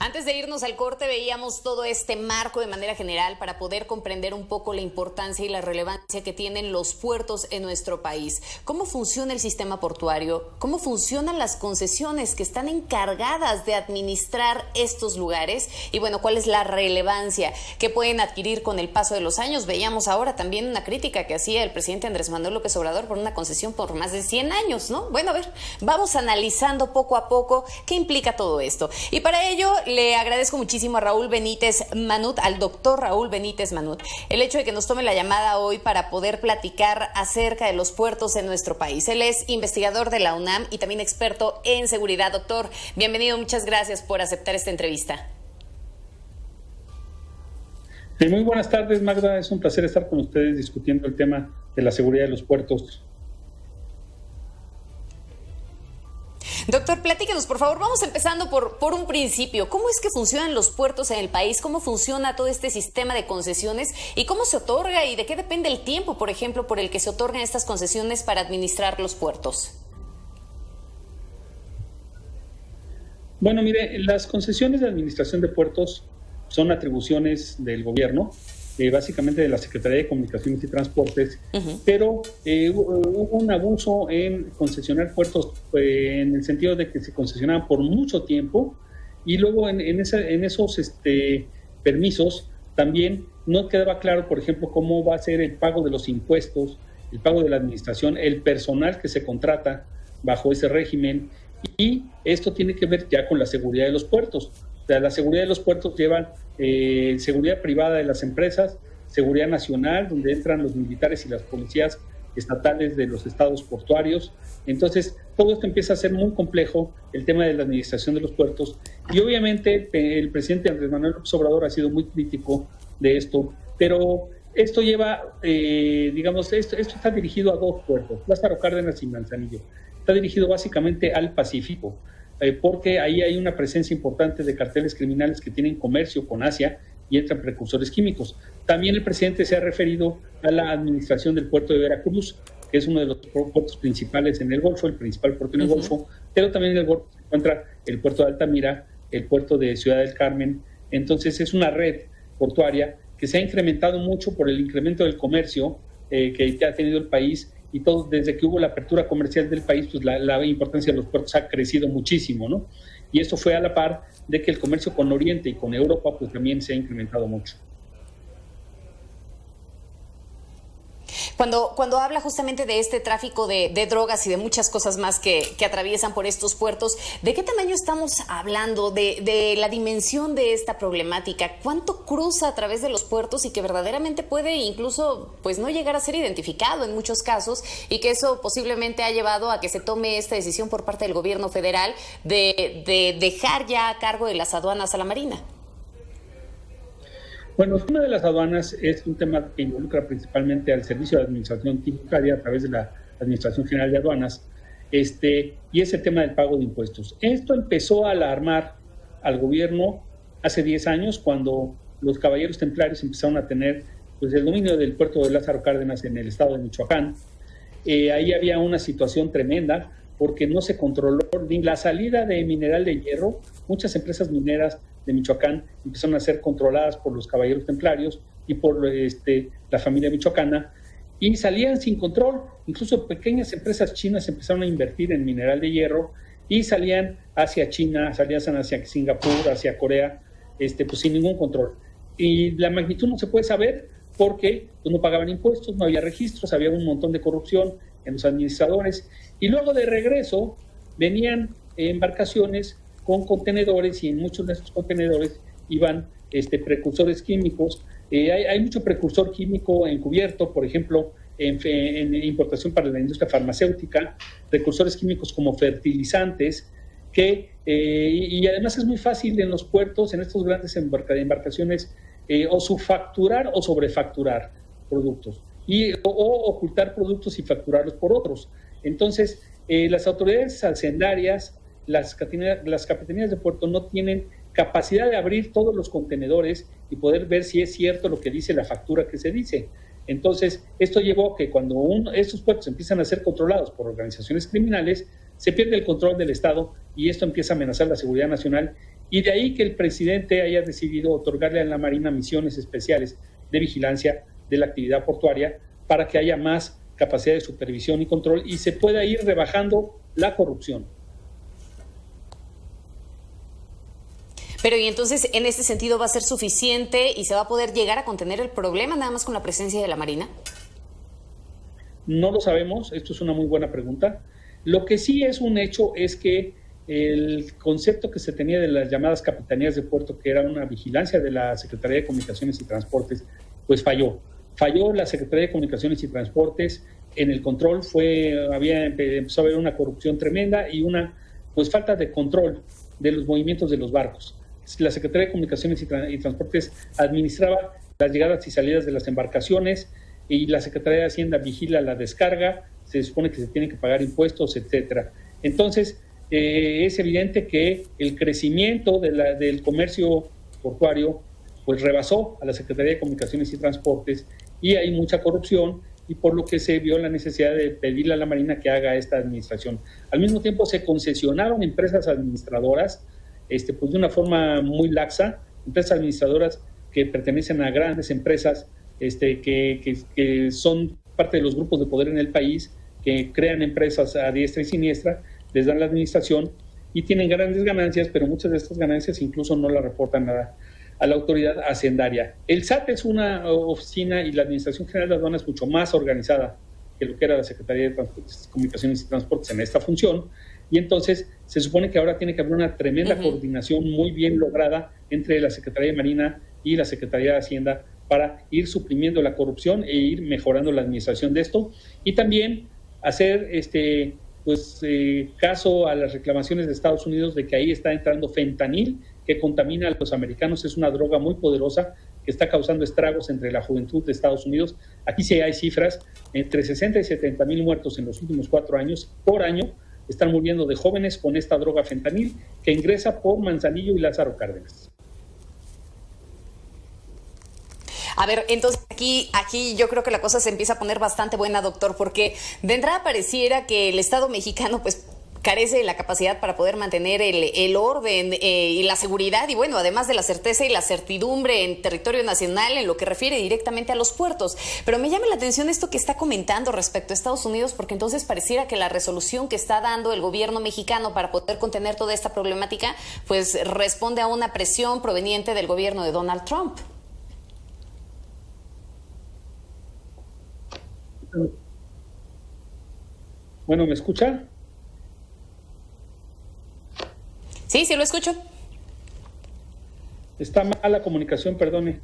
Antes de irnos al corte veíamos todo este marco de manera general para poder comprender un poco la importancia y la relevancia que tienen los puertos en nuestro país. ¿Cómo funciona el sistema portuario? ¿Cómo funcionan las concesiones que están encargadas de administrar estos lugares? Y bueno, ¿cuál es la relevancia que pueden adquirir con el paso de los años? Veíamos ahora también una crítica que hacía el presidente Andrés Manuel López Obrador por una concesión por más de 100 años, ¿no? Bueno, a ver, vamos analizando poco a poco qué implica todo esto. Y para ello le agradezco muchísimo a Raúl Benítez Manut, al doctor Raúl Benítez Manut, el hecho de que nos tome la llamada hoy para poder platicar acerca de los puertos en nuestro país. Él es investigador de la UNAM y también experto en seguridad. Doctor, bienvenido, muchas gracias por aceptar esta entrevista. Muy buenas tardes, Magda. Es un placer estar con ustedes discutiendo el tema de la seguridad de los puertos. Doctor, platíquenos, por favor. Vamos empezando por un principio. ¿Cómo es que funcionan los puertos en el país? ¿Cómo funciona todo este sistema de concesiones? ¿Y cómo se otorga? ¿Y de qué depende el tiempo, por ejemplo, por el que se otorgan estas concesiones para administrar los puertos? Bueno, mire, las concesiones de administración de puertos son atribuciones del gobierno, básicamente de la Secretaría de Comunicaciones y Transportes, pero hubo un abuso en concesionar puertos en el sentido de que se concesionaban por mucho tiempo y luego en esos permisos también no quedaba claro, por ejemplo, cómo va a ser el pago de los impuestos, el pago de la administración, el personal que se contrata bajo ese régimen, y esto tiene que ver ya con la seguridad de los puertos. O sea, la seguridad de los puertos lleva seguridad privada de las empresas, seguridad nacional, donde entran los militares y las policías estatales de los estados portuarios. Entonces, todo esto empieza a ser muy complejo, el tema de la administración de los puertos. Y obviamente el presidente Andrés Manuel López Obrador ha sido muy crítico de esto, pero esto lleva, esto está dirigido a dos puertos, Lázaro Cárdenas y Manzanillo. Está dirigido básicamente al Pacífico, porque ahí hay una presencia importante de carteles criminales que tienen comercio con Asia y entran precursores químicos. También el presidente se ha referido a la administración del puerto de Veracruz, que es uno de los puertos principales en el Golfo, el principal puerto en el Golfo, pero también en el Golfo se encuentra el puerto de Altamira, el puerto de Ciudad del Carmen. Entonces es una red portuaria que se ha incrementado mucho por el incremento del comercio que ha tenido el país, y todo desde que hubo la apertura comercial del país, pues la importancia de los puertos ha crecido muchísimo, ¿no? Y eso fue a la par de que el comercio con Oriente y con Europa pues también se ha incrementado mucho. Cuando habla justamente de este tráfico de drogas y de muchas cosas más que atraviesan por estos puertos, ¿de qué tamaño estamos hablando? De la dimensión de esta problemática. ¿Cuánto cruza a través de los puertos y que verdaderamente puede incluso pues no llegar a ser identificado en muchos casos, y que eso posiblemente ha llevado a que se tome esta decisión por parte del gobierno federal de dejar ya a cargo de las aduanas a la Marina? Bueno, el tema de las aduanas es un tema que involucra principalmente al Servicio de Administración Tributaria a través de la Administración General de Aduanas, y es el tema del pago de impuestos. Esto empezó a alarmar al gobierno hace 10 años, cuando los caballeros templarios empezaron a tener pues, el dominio del puerto de Lázaro Cárdenas en el estado de Michoacán. Ahí había una situación tremenda, porque no se controló ni la salida de mineral de hierro. Muchas empresas mineras de Michoacán empezaron a ser controladas por los caballeros templarios y por la familia michoacana, y salían sin control. Incluso pequeñas empresas chinas empezaron a invertir en mineral de hierro y salían hacia China, salían hacia Singapur, hacia Corea, pues sin ningún control. Y la magnitud no se puede saber porque pues, no pagaban impuestos, no había registros, había un montón de corrupción en los administradores, y luego de regreso venían embarcaciones con contenedores, y en muchos de esos contenedores iban precursores químicos. Hay mucho precursor químico encubierto, por ejemplo, en importación para la industria farmacéutica, precursores químicos como fertilizantes, y además es muy fácil en los puertos, en estos grandes embarcaciones, o subfacturar o sobrefacturar productos, o ocultar productos y facturarlos por otros. Entonces, las autoridades hacendarias, las capitanías de puerto no tienen capacidad de abrir todos los contenedores y poder ver si es cierto lo que dice la factura que se dice. Entonces, esto llevó a que cuando estos puertos empiezan a ser controlados por organizaciones criminales, se pierde el control del Estado, y esto empieza a amenazar la seguridad nacional Y de ahí que el presidente haya decidido otorgarle a la Marina misiones especiales de vigilancia de la actividad portuaria para que haya más capacidad de supervisión y control y se pueda ir rebajando la corrupción. Pero y entonces, en este sentido, ¿va a ser suficiente y se va a poder llegar a contener el problema nada más con la presencia de la Marina? No lo sabemos, esto es una muy buena pregunta. Lo que sí es un hecho es que el concepto que se tenía de las llamadas capitanías de puerto, que era una vigilancia de la Secretaría de Comunicaciones y Transportes, pues falló. Falló la Secretaría de Comunicaciones y Transportes en el control, empezó a haber una corrupción tremenda y una pues falta de control de los movimientos de los barcos. La Secretaría de Comunicaciones y Transportes administraba las llegadas y salidas de las embarcaciones y la Secretaría de Hacienda vigila la descarga, se supone que se tienen que pagar impuestos, etcétera. Entonces, es evidente que el crecimiento del comercio portuario pues rebasó a la Secretaría de Comunicaciones y Transportes y hay mucha corrupción y por lo que se vio la necesidad de pedirle a la Marina que haga esta administración. Al mismo tiempo se concesionaron empresas administradoras pues de una forma muy laxa, empresas administradoras que pertenecen a grandes empresas que son parte de los grupos de poder en el país, que crean empresas a diestra y siniestra, les dan la administración y tienen grandes ganancias, pero muchas de estas ganancias incluso no las reportan a la autoridad hacendaria. El SAT es una oficina y la Administración General de Aduanas es mucho más organizada que lo que era la Secretaría de Comunicaciones y Transportes en esta función, y entonces se supone que ahora tiene que haber una tremenda coordinación muy bien lograda entre la Secretaría de Marina y la Secretaría de Hacienda para ir suprimiendo la corrupción e ir mejorando la administración de esto, y también hacer caso a las reclamaciones de Estados Unidos de que ahí está entrando fentanil que contamina a los americanos. Es una droga muy poderosa que está causando estragos entre la juventud de Estados Unidos. Aquí sí hay cifras, entre 60 y 70 mil muertos en los últimos 4 años, por año, están muriendo de jóvenes con esta droga fentanil que ingresa por Manzanillo y Lázaro Cárdenas. A ver, entonces aquí yo creo que la cosa se empieza a poner bastante buena, doctor, porque de entrada pareciera que el Estado mexicano pues carece de la capacidad para poder mantener el orden y la seguridad y bueno, además de la certeza y la certidumbre en territorio nacional en lo que refiere directamente a los puertos. Pero me llama la atención esto que está comentando respecto a Estados Unidos, porque entonces pareciera que la resolución que está dando el gobierno mexicano para poder contener toda esta problemática pues responde a una presión proveniente del gobierno de Donald Trump. Bueno, ¿me escucha? Sí, sí lo escucho. Está mala la comunicación, perdone.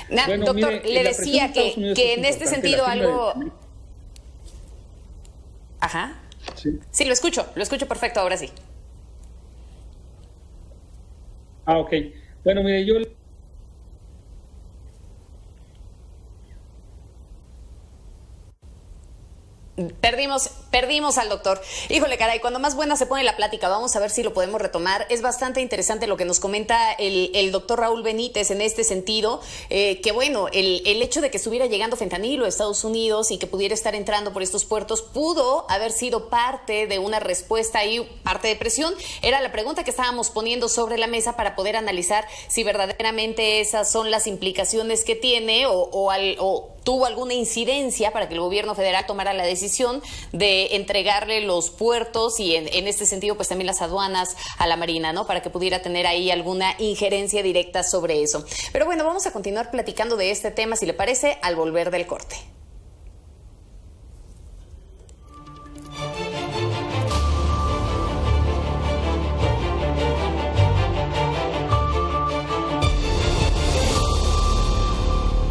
Bueno, doctor, mire, le decía que en este sentido algo... Ajá. Sí, lo escucho perfecto, ahora sí. Ok. Bueno, mire, yo... Perdimos al doctor. Híjole, caray, cuando más buena se pone la plática, vamos a ver si lo podemos retomar. Es bastante interesante lo que nos comenta el doctor Raúl Benítez en este sentido, que bueno, el hecho de que estuviera llegando fentanilo a Estados Unidos y que pudiera estar entrando por estos puertos pudo haber sido parte de una respuesta y parte de presión. Era la pregunta que estábamos poniendo sobre la mesa para poder analizar si verdaderamente esas son las implicaciones que tiene o tuvo alguna incidencia para que el gobierno federal tomara la decisión de entregarle los puertos y en este sentido pues también las aduanas a la Marina, ¿no? Para que pudiera tener ahí alguna injerencia directa sobre eso. Pero bueno, vamos a continuar platicando de este tema, si le parece, al volver del corte.